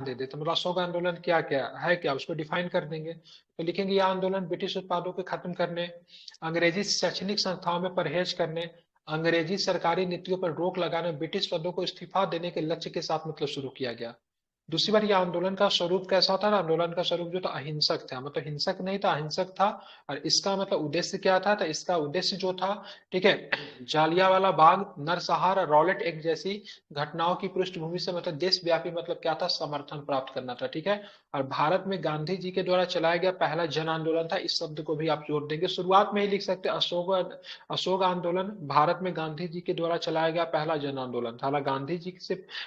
दे देते, मतलब अशोक आंदोलन क्या क्या है, क्या उसको डिफाइन कर देंगे। तो लिखेंगे यह आंदोलन ब्रिटिश उत्पादों को खत्म करने, अंग्रेजी शैक्षणिक संस्थाओं में परहेज करने, अंग्रेजी सरकारी नीतियों पर रोक लगाने, ब्रिटिश पदों को इस्तीफा देने के लक्ष्य के साथ मतलब शुरू किया गया। दूसरी बार, यह आंदोलन का स्वरूप कैसा था? आंदोलन का स्वरूप जो था अहिंसक था, मतलब हिंसक नहीं था, अहिंसक था। और इसका मतलब उद्देश्य क्या था? तो इसका उद्देश्य जो था, ठीक है, जालियांवाला बाग, नरसंहार, रॉलेट एक्ट जैसी घटनाओं की पृष्ठभूमि से मतलब देशव्यापी मतलब क्या था? समर्थन प्राप्त करना था, ठीक है। और भारत में गांधी जी के द्वारा चलाया गया पहला जन आंदोलन था, इस शब्द को भी आप जोड़ देंगे, शुरुआत में ही लिख सकते हैं अशोक आंदोलन भारत में गांधी जी के द्वारा चलाया गया पहला जन आंदोलन था। हालांकि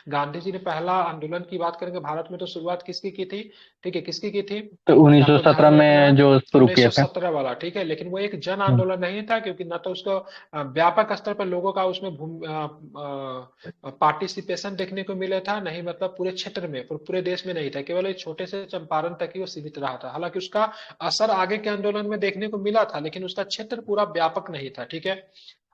गांधी जी ने पहला आंदोलन की बात करेंगे भारत में, तो शुरुआत किसकी की थी? ठीक है, किसकी की थी? तो आपको ध्यान 1917 में रखना है, में जो शुरू किए थे। 1917 वाला, ठीक है। लेकिन वो एक जन हम्म। आंदोलन नहीं था, क्योंकि न तो उसको व्यापक स्तर पर लोगों का उसमें पार्टिसिपेशन देखने को मिला था, नहीं मतलब पूरे क्षेत्र में, पूरे देश में नहीं था, केवल एक छोटे से चंपारण तक ही वो सीमित रहा था। हालांकि उसका असर आगे के आंदोलन में देखने को मिला था, लेकिन उसका क्षेत्र पूरा व्यापक नहीं था, ठीक है।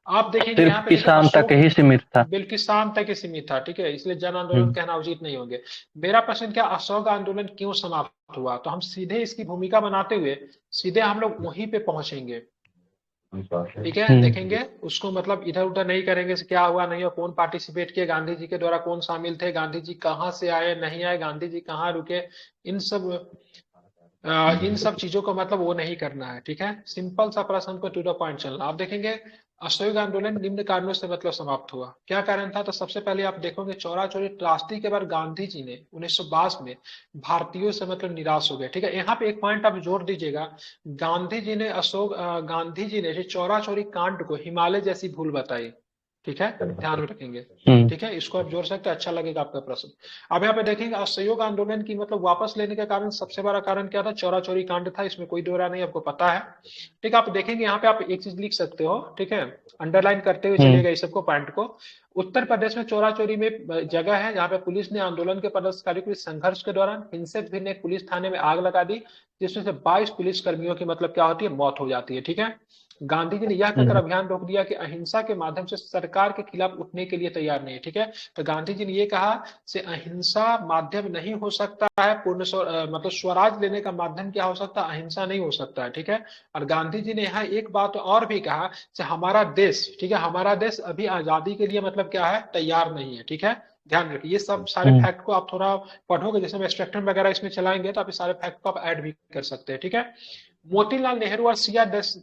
आप देखेंगे सिर्फ यहाँ पे, देखिए किसान तक अशोक ही सीमित था। बिल्कुल शाम तक ही सीमित था, ठीक है, इसलिए जन आंदोलन हम्म। कहना उचित नहीं होंगे। मेरा प्रश्न क्या, अशोक आंदोलन क्यों समाप्त हुआ? तो हम सीधे इसकी भूमिका बनाते हुए सीधे हम लोग वहीं पे पहुंचेंगे, ठीक है। हम्म। देखेंगे उसको, मतलब इधर उधर नहीं करेंगे से क्या हुआ नहीं हुआ, कौन पार्टिसिपेट किए गांधी जी के द्वारा, कौन शामिल थे, गांधी जी कहाँ से आए नहीं आए, गांधी जी कहाँ रुके, इन सब इन सब चीजों को मतलब वो नहीं करना है, ठीक है। सिंपल सा प्रश्न को टू द पॉइंट चलना। आप देखेंगे असहयोग आंदोलन निम्न कारणों से मतलब समाप्त हुआ। क्या कारण था? तो सबसे पहले आप देखोगे चौरा चौरी त्रासदी के बाद गांधी जी ने 1922 में भारतीयों से मतलब निराश हो गए, ठीक है। यहाँ पे एक पॉइंट आप जोड़ दीजिएगा, गांधी जी ने चौरा चौरी कांड को हिमालय जैसी भूल बताई, ठीक है, ध्यान में रखेंगे, हम्म। ठीक है। इसको आप जोड़ सकते हैं, अच्छा लगेगा आपका प्रश्न। अब यहाँ पे देखेंगे असहयोग आंदोलन की मतलब वापस लेने का कारण, सबसे बड़ा कारण क्या था? चौरा चौरी कांड था, इसमें कोई दो राय नहीं, आपको पता है, ठीक है। आप देखेंगे यहाँ पे आप एक चीज लिख सकते हो, ठीक है, अंडरलाइन करते हुए हम्म। चलिएगा इस सबको, पॉइंट को। उत्तर प्रदेश में चौरा चौरी में जगह है जहाँ पे पुलिस ने आंदोलन के प्रदर्शनकारियों के संघर्ष के दौरान हिंसक भीड़ ने एक पुलिस थाने में आग लगा दी, जिसमें से 22 पुलिस कर्मियों की मतलब क्या होती है? मौत हो जाती है, ठीक है। गांधी जी ने यह कहकर हम्म। अभियान रोक दिया कि अहिंसा के माध्यम से सरकार के खिलाफ उठने के लिए तैयार नहीं है, ठीक है। तो गांधी जी ने यह कहा से अहिंसा माध्यम नहीं हो सकता है, मतलब स्वराज लेने का माध्यम क्या हो सकता है? अहिंसा नहीं हो सकता है, ठीक है। और गांधी जी ने यहाँ एक बात और भी कहा से हमारा देश, ठीक है, हमारा देश अभी आजादी के लिए मतलब क्या है? तैयार नहीं है, ठीक है। ध्यान रखिए, ये सब सारे हम्म। फैक्ट को आप थोड़ा पढ़ोगे, जैसे हम एक्सट्रैक्टर वगैरह इसमें चलाएंगे तो आप ये सारे फैक्ट को आप ऐड भी कर सकते हैं, ठीक है। मोतीलाल नेहरू और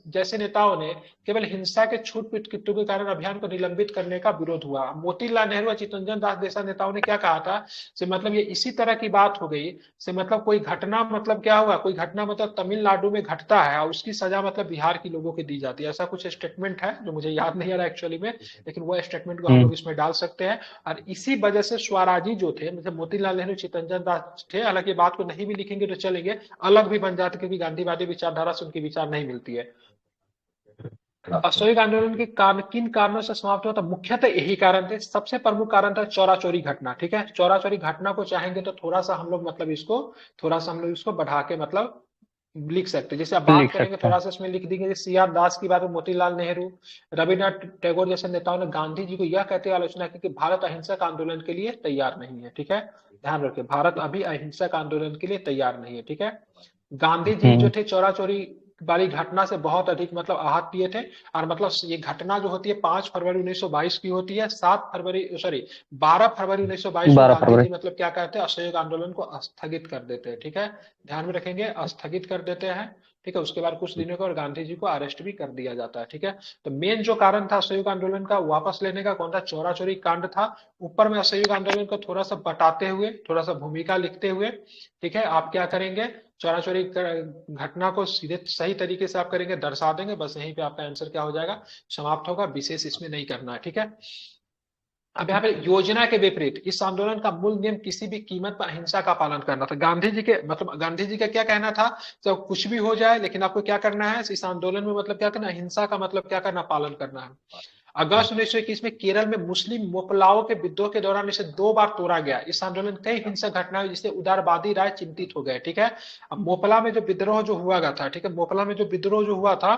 जैसे नेताओं ने केवल हिंसा के छूट पिटू के कारण अभियान को निलंबित करने का विरोध हुआ। मोतीलाल नेहरू और चितरंजन दास जैसा नेताओं ने क्या कहा था से मतलब ये इसी तरह की बात हो गई से मतलब कोई घटना मतलब क्या हुआ, कोई घटना मतलब तमिलनाडु में घटता है और उसकी सजा मतलब बिहार के लोगों को दी जाती है, ऐसा कुछ स्टेटमेंट है जो मुझे याद नहीं आ रहा एक्चुअली में, लेकिन वो स्टेटमेंट को हम हम्म। लोग इसमें डाल सकते हैं। और इसी वजह से स्वराजी जो थे, मतलब मोतीलाल नेहरू चितरंजन दास थे, हालांकि बात को नहीं भी लिखेंगे तो चलेंगे, अलग भी बन जाते क्योंकि गांधीवादी विचारधारा से उनकी विचार नहीं मिलती है। असहयोग आंदोलन के कारण किन कारणों से समाप्त हुआ? था मुख्यतः यही कारण थे, सबसे प्रमुख कारण था चौरा चौरी घटना, ठीक है। चौरा चौरी घटना को चाहेंगे तो थोड़ा सा हम लोग मतलब इसको, थोड़ा सा हम लोग इसको बढ़ा के मतलब लिख सकते हैं। जैसे आप बात लिख करेंगे सकते थोड़ा हैं। सा इसमें लिख देंगे, सी आर दास की बात में मोतीलाल नेहरू, रविन्द्रनाथ टैगोर जैसे नेताओं ने गांधी जी को यह कहते हुए आलोचना की कि भारत अहिंसक आंदोलन के लिए तैयार नहीं है, ठीक है। ध्यान रखिए, भारत अभी अहिंसक आंदोलन के लिए तैयार नहीं है, ठीक है। गांधी जी जो हम्म। थे चौरा चौरी वाली घटना से बहुत अधिक मतलब आहत पिए थे। और मतलब ये घटना जो होती है 5 फरवरी 1922 की होती है, 7 फरवरी, सॉरी, 12 फरवरी 1922 को 12 फरवरी। गांधी जी मतलब क्या कहते हैं? असहयोग आंदोलन को स्थगित कर देते हैं, ठीक है। ध्यान में रखेंगे, स्थगित कर देते हैं, ठीक है। उसके बाद कुछ दिनों के और गांधी जी को अरेस्ट भी कर दिया जाता है, ठीक है। तो मेन जो कारण था असहयोग आंदोलन का वापस लेने का कौन था? चौरा चौरी कांड था। ऊपर में असहयोग आंदोलन को थोड़ा सा बताते हुए, थोड़ा सा भूमिका लिखते हुए, ठीक है, आप क्या करेंगे? चौरा चौरी घटना को सीधे सही तरीके से आप करेंगे, दर्शा देंगे, बस यहीं पे आपका आंसर क्या हो जाएगा? समाप्त होगा, विशेष इसमें नहीं करना है, ठीक है। अब यहाँ पे योजना के विपरीत इस आंदोलन का मूल नियम किसी भी कीमत पर अहिंसा का पालन करना था। गांधी जी के मतलब गांधी जी का क्या कहना था? जब कुछ भी हो जाए लेकिन आपको क्या करना है इस आंदोलन में, मतलब क्या करना? अहिंसा का मतलब क्या करना? पालन करना है। अगस्त 1921 में केरल में मुस्लिम मोपलाओं के विद्रोह के दौरान इसे 2 बार तोड़ा गया। इस आंदोलन कई हिंसक घटनाएं जिससे उदारवादी राय चिंतित हो गए, ठीक है। अब मोपला में जो विद्रोह जो हुआ था, ठीक है, मोपला में जो विद्रोह जो हुआ था,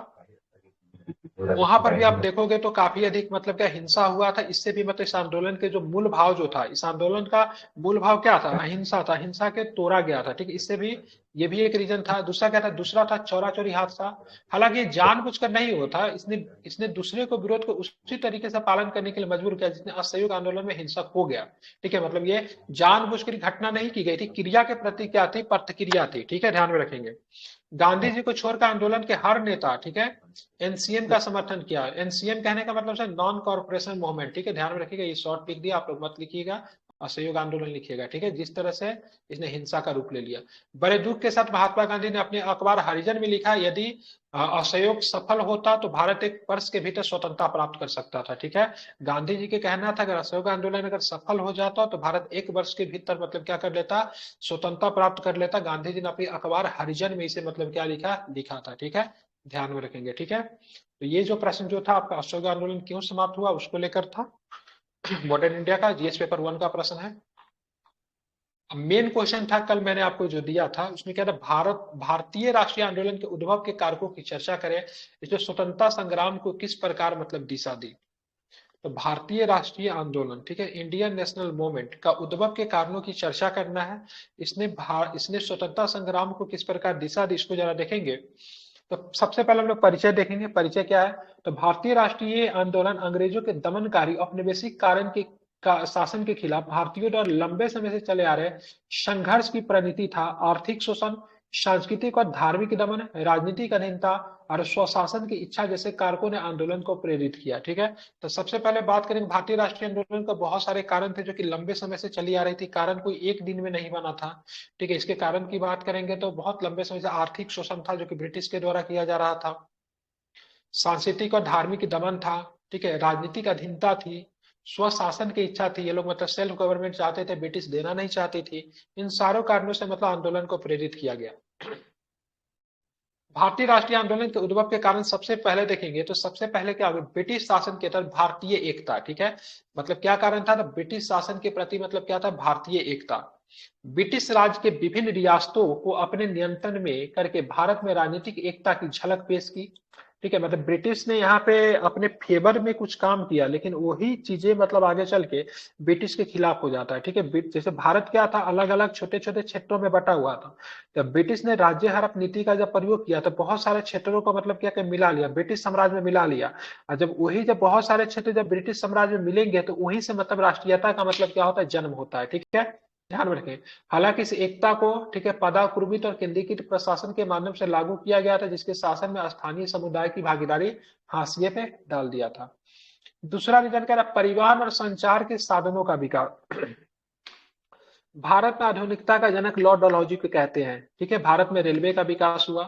वहां पर भी आप देखोगे तो काफी अधिक मतलब क्या हिंसा हुआ था। इससे भी मतलब इस आंदोलन के जो मूल भाव जो था, इस आंदोलन का मूल भाव क्या था? अहिंसा था। अहिंसा के तोड़ा गया था। ठीक है, इससे भी ये भी एक रीजन था। दूसरा क्या था? दूसरा था चौरा चौरी हादसा। हालांकि ये जानबूझकर नहीं हुआ था, इसने इसने दूसरे को विरोध को उसी तरीके से पालन करने के लिए मजबूर किया जिसने असहयोग आंदोलन में हिंसक हो गया। ठीक है, मतलब ये जानबूझकर घटना नहीं की गई थी, क्रिया के प्रति क्या थी? प्रतिक्रिया थी। ठीक है, ध्यान में रखेंगे। गांधी जी को छोड़कर आंदोलन के हर नेता, ठीक है, एनसीएम का समर्थन किया। एनसीएम कहने का मतलब है नॉन कॉर्पोरेशन मूवमेंट। ठीक है, ध्यान में रखिएगा, ये शॉर्ट लिख दिया, आप लोग मत लिखिएगा, असहयोग आंदोलन लिखिएगा। ठीक है, जिस तरह से इसने हिंसा का रूप ले लिया। बड़े दुख के साथ महात्मा गांधी ने अपने अखबार हरिजन में लिखा, यदि असहयोग सफल होता तो भारत एक वर्ष के भीतर स्वतंत्रता प्राप्त कर सकता था। ठीक है, गांधी जी के कहना था अगर असहयोग आंदोलन अगर सफल हो जाता तो भारत एक वर्ष के भीतर मतलब क्या कर लेता? स्वतंत्रता प्राप्त कर लेता। गांधी जी ने अपनी अखबार हरिजन में इसे मतलब क्या लिखा? लिखा था। ठीक है, ध्यान में रखेंगे। ठीक है, तो ये जो प्रश्न जो था आपका असहयोग आंदोलन क्यों समाप्त हुआ उसको लेकर था। मॉडर्न इंडिया का जीएस पेपर 1 का प्रश्न है। अब मेन क्वेश्चन था कल मैंने आपको जो दिया था उसमें क्या था? भारतीय राष्ट्रीय आंदोलन के उद्भव के कारकों की चर्चा करें। इसमें स्वतंत्रता संग्राम को किस प्रकार मतलब दिशा दी? तो भारतीय राष्ट्रीय आंदोलन, ठीक है, इंडियन नेशनल मूवमेंट का उद्भव के कारणों की चर्चा करना है। इसने स्वतंत्रता संग्राम को किस प्रकार दिशा दी इसको जरा देखेंगे। तो सबसे पहले हम लोग परिचय देखेंगे। परिचय क्या है? तो भारतीय राष्ट्रीय आंदोलन अंग्रेजों के दमनकारी औपनिवेशिक कारण के शासन के खिलाफ भारतीयों द्वारा लंबे समय से चले आ रहे संघर्ष की परिणति था। आर्थिक शोषण, सांस्कृतिक और धार्मिक दमन, राजनीतिक अधीनता और स्वशासन की इच्छा जैसे कारकों ने आंदोलन को प्रेरित किया। ठीक है, तो सबसे पहले बात करेंगे भारतीय राष्ट्रीय आंदोलन का बहुत सारे कारण थे जो कि लंबे समय से चली आ रही थी। कारण कोई एक दिन में नहीं बना था। ठीक है, इसके कारण की बात करेंगे तो बहुत लंबे समय से आर्थिक शोषण था जो कि ब्रिटिश के द्वारा किया जा रहा था। सांस्कृतिक और धार्मिक दमन था। ठीक है, राजनीतिक अधीनता थी। स्वशासन की इच्छा थी, ये लोग मतलब सेल्फ गवर्नमेंट चाहते थे, ब्रिटिश देना नहीं चाहती थी। इन सारों कारणों से मतलब आंदोलन को प्रेरित किया गया। भारतीय राष्ट्रीय आंदोलन के उद्भव के कारण सबसे पहले देखेंगे तो सबसे पहले क्या होगा? ब्रिटिश शासन के तहत भारतीय एकता। ठीक है, मतलब क्या कारण था? तो ब्रिटिश शासन के प्रति मतलब क्या था? भारतीय एकता। ब्रिटिश राज के विभिन्न रियासतों को अपने नियंत्रण में करके भारत में राजनीतिक एकता की झलक पेश की। ठीक है, मतलब ब्रिटिश ने यहाँ पे अपने फेवर में कुछ काम किया लेकिन वही चीजें मतलब आगे चल के ब्रिटिश के खिलाफ हो जाता है। ठीक है, जैसे भारत क्या था? अलग अलग छोटे छोटे क्षेत्रों में बटा हुआ था। जब ब्रिटिश ने राज्य हड़प नीति का जब प्रयोग किया तो बहुत सारे क्षेत्रों को मतलब क्या मिला लिया, ब्रिटिश साम्राज्य में मिला लिया। और जब बहुत सारे क्षेत्र जब ब्रिटिश साम्राज्य में मिलेंगे तो वहीं से मतलब राष्ट्रीयता का मतलब क्या होता है? जन्म होता है। ठीक है, ध्यान में रखें। हालांकि इस एकता को, ठीक है, पदाक्रमित और केंद्रीकृत प्रशासन के माध्यम से लागू किया गया था जिसके शासन में स्थानीय समुदाय की भागीदारी हाशिए पे डाल दिया था। दूसरा रीजन क्या रहा? परिवहन और संचार के साधनों का विकास। भारत में आधुनिकता का जनक लॉर्ड डलहौजी को कहते हैं। ठीक है, भारत में रेलवे का विकास हुआ।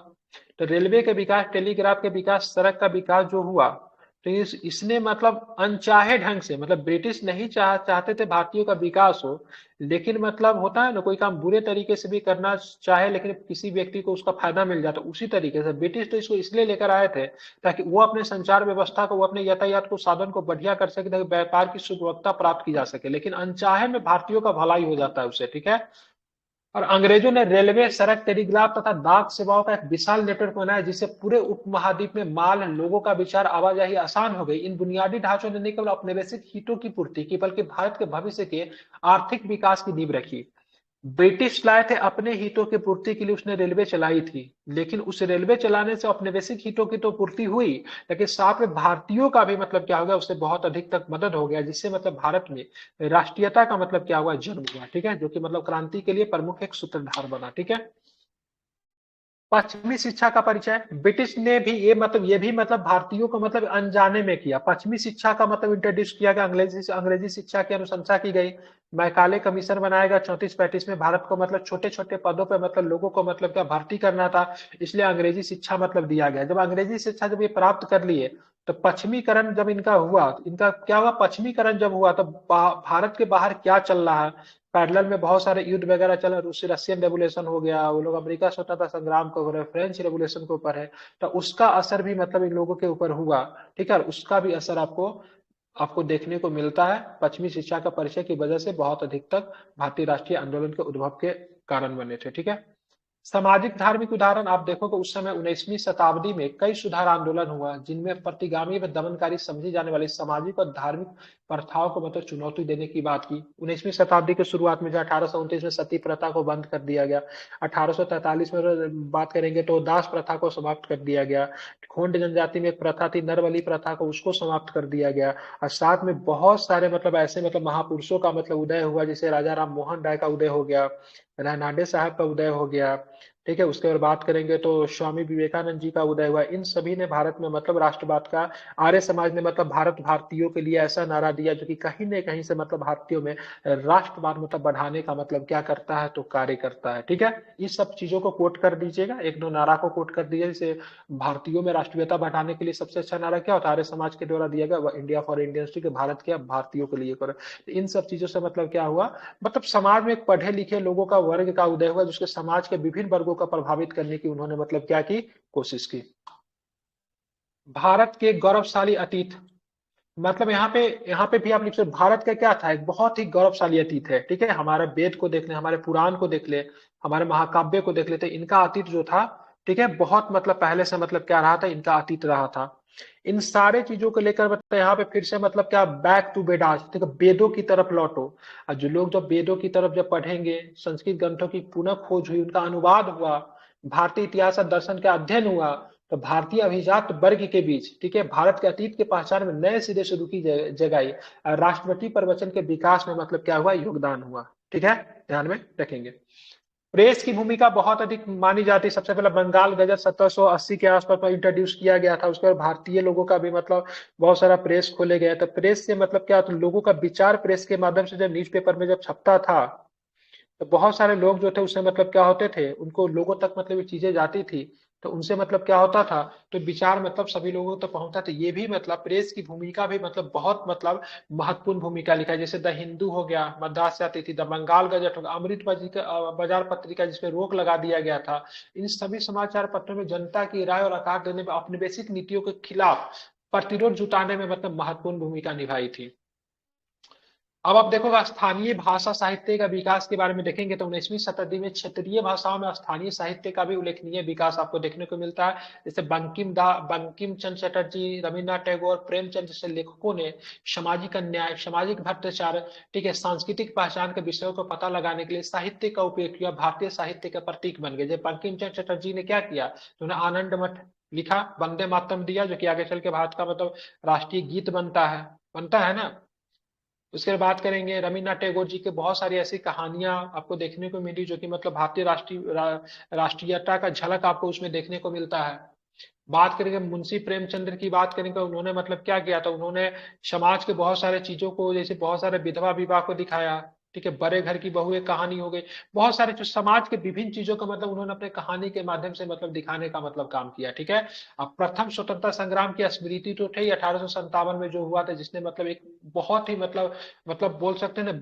तो रेलवे के विकास, टेलीग्राफ के विकास, सड़क का विकास जो हुआ तो इसने मतलब अनचाहे ढंग से, मतलब ब्रिटिश नहीं चाहते थे भारतीयों का विकास हो, लेकिन मतलब होता है ना कोई काम बुरे तरीके से भी करना चाहे लेकिन किसी व्यक्ति को उसका फायदा मिल जाता, उसी तरीके से ब्रिटिश तो इसको इसलिए लेकर आए थे ताकि वो अपने संचार व्यवस्था को, वो अपने यातायात को, साधन को बढ़िया कर सके ताकि व्यापार की सुगमता प्राप्त की जा सके। लेकिन अनचाहे में भारतीयों का भलाई हो जाता है उससे। ठीक है, और अंग्रेजों ने रेलवे, सड़क, टेलीग्राफ तथा डाक सेवाओं का एक विशाल नेटवर्क बनाया जिससे पूरे उपमहाद्वीप में माल, लोगों का विचार, आवाजाही आसान हो गई। इन बुनियादी ढांचों ने न केवल औपनिवेशिक हितों की पूर्ति की बल्कि भारत के भविष्य के आर्थिक विकास की नींव रखी। ब्रिटिश लाए थे अपने हितों की पूर्ति के लिए, उसने रेलवे चलाई थी, लेकिन उस रेलवे चलाने से औपनिवेशिक हितों की तो पूर्ति हुई लेकिन साथ में भारतीयों का भी मतलब क्या हो गया? उससे बहुत अधिक तक मदद हो गया जिससे मतलब भारत में राष्ट्रीयता का मतलब क्या हुआ? जन्म हुआ। ठीक है, जो कि मतलब क्रांति के लिए प्रमुख एक सूत्रधार बना। ठीक है, पश्चिमी शिक्षा का परिचय। ब्रिटिश ने भी ये भी मतलब भारतीयों को मतलब अनजाने में किया। पश्चिमी शिक्षा का मतलब इंट्रोड्यूस किया गया, अंग्रेजी शिक्षा की अनुशंसा की गई। मैकाले कमीशन बनाया गया 34-35 में। भारत को मतलब छोटे छोटे पदों पे मतलब लोगों को मतलब क्या भर्ती करना था, इसलिए अंग्रेजी शिक्षा मतलब दिया गया। जब अंग्रेजी शिक्षा जब ये प्राप्त कर लिए तो पश्चिमीकरण जब इनका हुआ, इनका क्या हुआ? पश्चिमीकरण जब हुआ तो भारत के बाहर क्या चल रहा है, पैरेलल में बहुत सारे युद्ध वगैरह चल रहे, रूसी रशियन रेवोल्यूशन हो गया, वो लोग अमेरिका स्वतंत्रता संग्राम को हो रहे, फ्रेंच रेवोल्यूशन के ऊपर है, तो उसका असर भी मतलब इन लोगों के ऊपर हुआ। ठीक है, उसका भी असर आपको आपको देखने को मिलता है। पश्चिमी शिक्षा का परिचय की वजह से बहुत अधिक तक भारतीय राष्ट्रीय आंदोलन के उद्भव के कारण बने थे। ठीक है, सामाजिक धार्मिक उदाहरण आप देखोगे उस समय 19वीं शताब्दी में कई सुधार आंदोलन हुआ जिनमें प्रतिगामी व दमनकारी समझी जाने वाली सामाजिक और धार्मिक प्रथाओं को मतलब चुनौती देने की बात की। 19वीं शताब्दी के शुरुआत में जो 1829 में सती प्रथा को बंद कर दिया गया, 1843 में बात करेंगे तो दास प्रथा को समाप्त कर दिया गया, खोंड जनजाति में एक प्रथा थी नरबली प्रथा को, उसको समाप्त कर दिया गया। और साथ में बहुत सारे मतलब ऐसे मतलब महापुरुषों का मतलब उदय हुआ, जैसे राजा राम मोहन राय का उदय हो गया, रानाडे साहब का उदय हो गया। ठीक है, उसके बाद बात करेंगे तो स्वामी विवेकानंद जी का उदय हुआ। इन सभी ने भारत में मतलब राष्ट्रवाद का, आर्य समाज ने मतलब भारत भारतीयों के लिए ऐसा नारा दिया जो कि कहीं न कहीं से मतलब भारतीयों में राष्ट्रवाद मतलब बढ़ाने का मतलब क्या करता है तो कार्य करता है। ठीक है, इस सब चीजों को कोट कर दीजिएगा, एक दो नारा को कोट कर दीजिए। जैसे भारतीयों में राष्ट्रीयता बढ़ाने के लिए सबसे अच्छा नारा क्या होता है, आर्य समाज के द्वारा दिया गया, इंडिया फॉर इंडियंस, ठीक है, भारत के भारतीयों के लिए करो। इन सब चीजों से मतलब क्या हुआ, मतलब समाज में एक पढ़े लिखे लोगों का वर्ग का उदय हुआ जिसके समाज के विभिन्न वर्गों को प्रभावित करने की उन्होंने मतलब क्या की, कोशिश की। भारत के गौरवशाली अतीत, मतलब यहाँ पे भी आप लिख सकते भारत का क्या था, एक बहुत ही गौरवशाली अतीत है। ठीक है, हमारे वेद को देख ले, हमारे पुराण को देख ले, हमारे महाकाव्य को देख लेते, इनका अतीत जो था, ठीक है, बहुत मतलब पहले से मतलब क्या रहा था, इनका अतीत रहा था। इन सारे चीजों को लेकर मतलब यहाँ पे फिर से मतलब क्या, बैक टू वेदास, ठीक है, वेदों की तरफ लौटो। और जो लोग जब वेदों की तरफ जब पढ़ेंगे, संस्कृत ग्रंथों की पुनः खोज हुई, उनका अनुवाद हुआ, भारतीय इतिहास और दर्शन का अध्ययन हुआ, तो भारतीय अभिजात वर्ग के बीच, ठीक है, भारत के अतीत के पहचान में नए सिरे से रुकी जगाई, राष्ट्रपति प्रवचन के विकास में मतलब क्या हुआ, योगदान हुआ। ठीक है, ध्यान में रखेंगे। प्रेस की भूमिका बहुत अधिक मानी जाती है। सबसे पहले बंगाल गजट 1780 के आसपास में इंट्रोड्यूस किया गया था। उसके बाद भारतीय लोगों का भी मतलब बहुत सारा प्रेस खोले गया। तो प्रेस से मतलब क्या, तो लोगों का विचार प्रेस के माध्यम से जब न्यूज़पेपर में जब छपता था, तो बहुत सारे लोग जो थे उससे मतलब क्या होते थे, उनको लोगों तक मतलब ये चीजें जाती थी, तो उनसे मतलब क्या होता था, तो विचार मतलब सभी लोगों तक पहुंचता था। ये भी मतलब प्रेस की भूमिका भी मतलब बहुत मतलब महत्वपूर्ण भूमिका लिखा है। जैसे द हिंदू हो गया, मद्रास से आती थी, द बंगाल गजट हो गया, अमृत बाजार पत्रिका जिसपे रोक लगा दिया गया था। इन सभी समाचार पत्रों में जनता की राय और आकार देने में, औपनिवेशिक नीतियों के खिलाफ प्रतिरोध जुटाने में मतलब महत्वपूर्ण भूमिका निभाई थी। अब आप देखोगे स्थानीय भाषा साहित्य का विकास के बारे में देखेंगे तो 19वीं शताब्दी में क्षेत्रीय भाषाओं में स्थानीय साहित्य का भी उल्लेखनीय विकास आपको देखने को मिलता है। जैसे बंकिम चंद्र चटर्जी, रविन्द्रनाथ टैगोर, प्रेमचंद जैसे लेखकों ने सामाजिक अन्याय, सामाजिक भ्रष्टाचार, ठीक है, सांस्कृतिक पहचान के विषयों को पता लगाने के लिए साहित्य का उपयोग किया, भारतीय साहित्य का प्रतीक बन गए। जैसे बंकिम चंद्र चटर्जी ने क्या किया, तो उन्होंने आनंद मठ लिखा, वंदे मातरम दिया, जो कि आगे चल के भारत का मतलब राष्ट्रीय गीत बनता है ना। उसके बाद बात करेंगे रविन्द्रनाथ टैगोर जी के, बहुत सारी ऐसी कहानियां आपको देखने को मिली जो कि मतलब भारतीय राष्ट्रीयता का झलक आपको उसमें देखने को मिलता है। बात करेंगे मुंशी प्रेमचंद्र की, बात करेंगे उन्होंने मतलब क्या किया था, उन्होंने समाज के बहुत सारे चीजों को, जैसे बहुत सारे विधवा विवाह को दिखाया, ठीक है, बड़े घर की बहू एक कहानी हो गई, बहुत सारे जो समाज के विभिन्न चीजों का मतलब उन्होंने अपने कहानी के माध्यम से मतलब दिखाने का मतलब काम किया। ठीक है, अब प्रथम स्वतंत्रता संग्राम की स्मृति तो थे 1857 में जो हुआ था, जिसने मतलब एक बहुत ही मतलब बोल सकते हैं ना,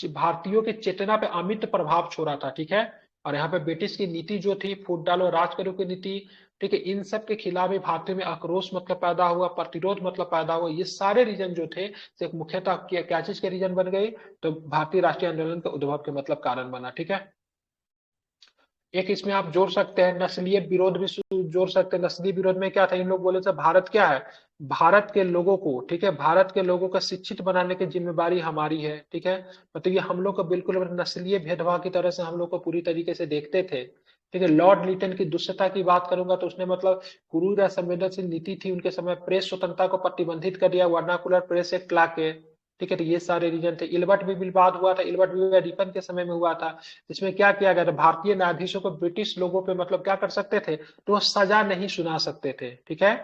भारतीयों के चेतना पे अमिट प्रभाव छोड़ा था। ठीक है, और यहाँ पे ब्रिटिश की नीति जो थी, फूट डालो राज करो की नीति, ठीक है, इन सब के खिलाफ भी भारतीयों में आक्रोश मतलब पैदा हुआ, प्रतिरोध मतलब पैदा हुआ। ये सारे रीजन जो थे, तो मुख्यतः क्या चीज के रीजन बन गए, तो भारतीय राष्ट्रीय आंदोलन के उद्भव के मतलब कारण बना। ठीक है, एक इसमें आप जोड़ सकते हैं नस्लीय विरोध भी जोड़ सकते हैं। नस्लीय विरोध में क्या था, इन लोग बोले थे भारत क्या है, भारत के लोगों को, ठीक है, भारत के लोगों का शिक्षित बनाने की जिम्मेवारी हमारी है। ठीक है, मतलब ये हम लोग को बिल्कुल नस्लीय भेदभाव की तरह से हम लोग को पूरी तरीके से देखते थे। ठीक है, लॉर्ड लिटन की दुष्टता की बात करूंगा तो उसने मतलब क्रूर या संवेदनशील नीति थी उनके समय, प्रेस स्वतंत्रता को प्रतिबंधित कर दिया, वर्नाकुलर प्रेस एक्ट ला के। ठीक है, तो ये सारे रीजन थे। इल्बर्ट भी विवाद हुआ था, इल्बर्ट भी रिपन के समय में हुआ था, जिसमें क्या किया गया था, भारतीय न्यायाधीशों को ब्रिटिश लोगों पे मतलब क्या कर सकते थे, तो वो सजा नहीं सुना सकते थे। ठीक है,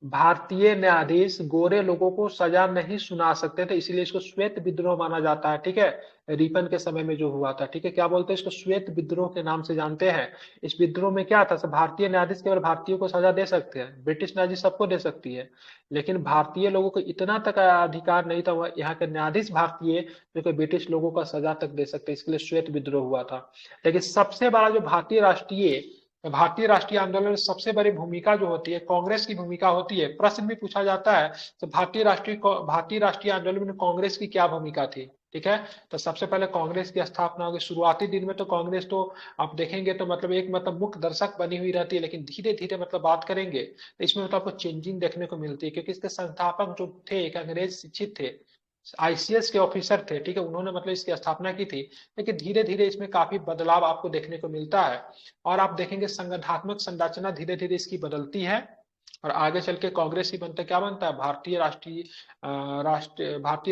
भारतीय न्यायाधीश गोरे लोगों को सजा नहीं सुना सकते थे, इसीलिए इसको श्वेत विद्रोह माना जाता है। ठीक है, रिपन के समय में जो हुआ था। ठीक है, क्या बोलते हैं इसको, श्वेत विद्रोह के नाम से जानते हैं। इस विद्रोह में क्या था, सब भारतीय न्यायाधीश केवल भारतीयों को सजा दे सकते हैं, ब्रिटिश न्यायाधीश सबको दे सकती है, लेकिन भारतीय लोगों को इतना तक अधिकार नहीं था, वह यहाँ के न्यायाधीश भारतीय जो कि ब्रिटिश लोगों का सजा तक दे सकते, इसके लिए श्वेत विद्रोह हुआ था। लेकिन सबसे बड़ा जो भारतीय राष्ट्रीय आंदोलन में सबसे बड़ी भूमिका जो होती है, कांग्रेस की भूमिका होती है। प्रश्न भी पूछा जाता है तो भारतीय राष्ट्रीय आंदोलन में कांग्रेस की क्या भूमिका थी। ठीक है। तो सबसे पहले कांग्रेस की स्थापना होगी। शुरुआती दिन में तो कांग्रेस तो आप देखेंगे तो मतलब एक मतलब मुख्य दर्शक बनी हुई रहती है, लेकिन धीरे धीरे मतलब बात करेंगे तो इसमें मतलब आपको चेंजिंग देखने को मिलती है, क्योंकि इसके संस्थापक जो थे एक अंग्रेज शिक्षित थे, आईसीएस के ऑफिसर थे, ठीक है, उन्होंने मतलब इसकी स्थापना की थी। लेकिन धीरे धीरे इसमें काफी बदलाव आपको देखने को मिलता है, और आप देखेंगे संगठनात्मक संरचना धीरे धीरे इसकी बदलती है, और आगे चल के कांग्रेस ही बनता है। क्या बनता है? भारतीय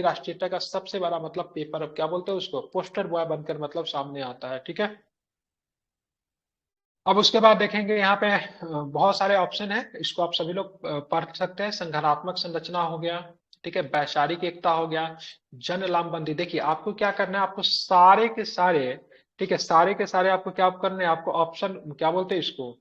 राष्ट्रीयता का सबसे बड़ा मतलब पेपर, अब क्या बोलते हैं उसको, पोस्टर बॉय बनकर मतलब सामने आता है, ठीक है। अब उसके बाद देखेंगे यहाँ पे बहुत सारे ऑप्शन है, इसको आप सभी लोग पढ़ सकते हैं। संघात्मक संरचना हो गया, ठीक है, वैचारिक एकता हो गया, जन लामबंदी। देखिए आपको क्या करना है, आपको सारे के सारे, ठीक है, सारे के सारे आपको क्या करने हैं, आपको ऑप्शन क्या बोलते हैं इसको,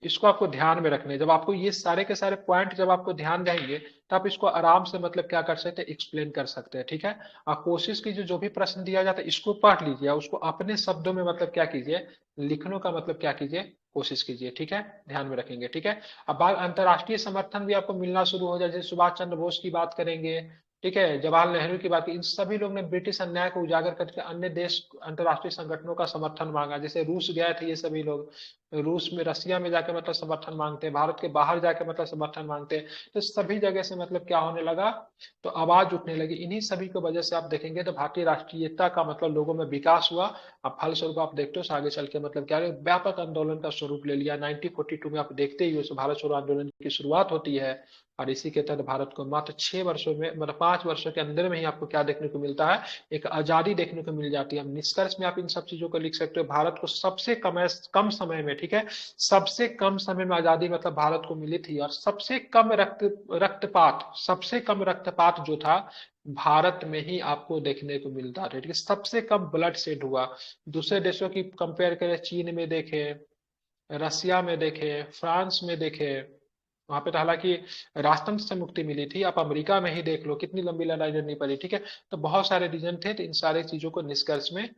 इसको आपको ध्यान में रखने हैं। जब आपको ये सारे के सारे पॉइंट जब आपको ध्यान रहेंगे तो आप इसको आराम से मतलब क्या कर सकते हैं, एक्सप्लेन कर सकते हैं, ठीक है। आप कोशिश कीजिए जो भी प्रश्न दिया जाता है इसको पढ़ लीजिए, उसको अपने शब्दों में मतलब क्या कीजिए, लिखने का मतलब क्या कीजिए, कोशिश कीजिए, ठीक है, ध्यान में रखेंगे, ठीक है। अब बात अंतर्राष्ट्रीय समर्थन भी आपको मिलना शुरू हो जाए, जैसे सुभाष चंद्र बोस की बात करेंगे, ठीक है, जवाहरलाल नेहरू की बात, इन सभी लोग ने ब्रिटिश अन्याय को उजागर करके अन्य देश अंतर्राष्ट्रीय संगठनों का समर्थन मांगा। जैसे रूस गए थे ये सभी लोग, रूस में रसिया में जाके मतलब समर्थन मांगते हैं, भारत के बाहर जाके मतलब समर्थन मांगते हैं, तो सभी जगह से मतलब क्या होने लगा, तो आवाज उठने लगी। इन्हीं सभी की वजह से आप देखेंगे तो भारतीय राष्ट्रीयता का मतलब लोगों में विकास हुआ। अब फलस्वरूप आप देखते हो आगे चल के मतलब क्या है, व्यापक आंदोलन का स्वरूप ले लिया। 1942 में आप देखते ही हो भारत छोड़ो आंदोलन की शुरुआत होती है, और इसी के तहत भारत को मात्र 6 वर्षों में मतलब 5 वर्षों के अंदर में ही आपको क्या देखने को मिलता है, एक आजादी देखने को मिल जाती है। निष्कर्ष में आप इन सब चीजों को लिख सकते हो, भारत को सबसे कम समय में, ठीक है, सबसे कम समय में आजादी मतलब भारत को मिली थी, और सबसे कम रक्तपात, सबसे कम रक्तपात जो था भारत में ही आपको देखने को मिलता है, ठीक है, सबसे कम ब्लड शेड हुआ। दूसरे देशों की कंपेयर करें, चीन में देखे, रसिया में देखे, फ्रांस में देखे, वहां पे तो हालांकि राजतंत्र से मुक्ति मिली थी। आप अमेरिका में ही देख लो कितनी लंबी लड़ाई लड़नी पड़ी, ठीक है। तो बहुत सारे रीजन थे, तो इन सारे चीजों को निष्कर्ष में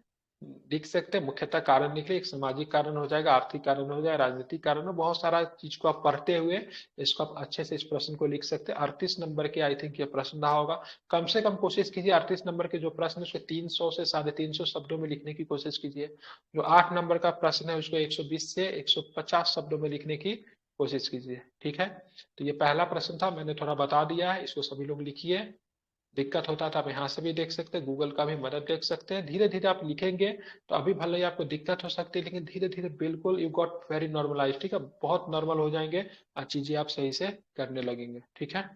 लिख सकते हैं। मुख्यतः कारण निकले, एक सामाजिक कारण हो जाएगा, आर्थिक कारण हो जाएगा, राजनीतिक कारण हो, बहुत सारा चीज को आप पढ़ते हुए इसको आप अच्छे से इस प्रश्न को लिख सकते हैं। 38 नंबर के आई थिंक ये प्रश्न रहा होगा। कम से कम कोशिश कीजिए 38 नंबर के जो प्रश्न है उसके 300 से 350 शब्दों में लिखने की कोशिश कीजिए। जो 8 नंबर का प्रश्न है उसको 120 से 150 शब्दों में लिखने की कोशिश कीजिए, ठीक है। तो ये पहला प्रश्न था, मैंने थोड़ा बता दिया है, इसको सभी लोग लिखिए। दिक्कत होता था आप यहाँ से भी देख सकते हैं, गूगल का भी मदद देख सकते हैं। धीरे धीरे आप लिखेंगे तो अभी भले ही आपको दिक्कत हो सकती है, लेकिन धीरे धीरे बिल्कुल यू गॉट वेरी नॉर्मलाइज, ठीक है, बहुत नॉर्मल हो जाएंगे और चीजें आप सही से करने लगेंगे, ठीक है।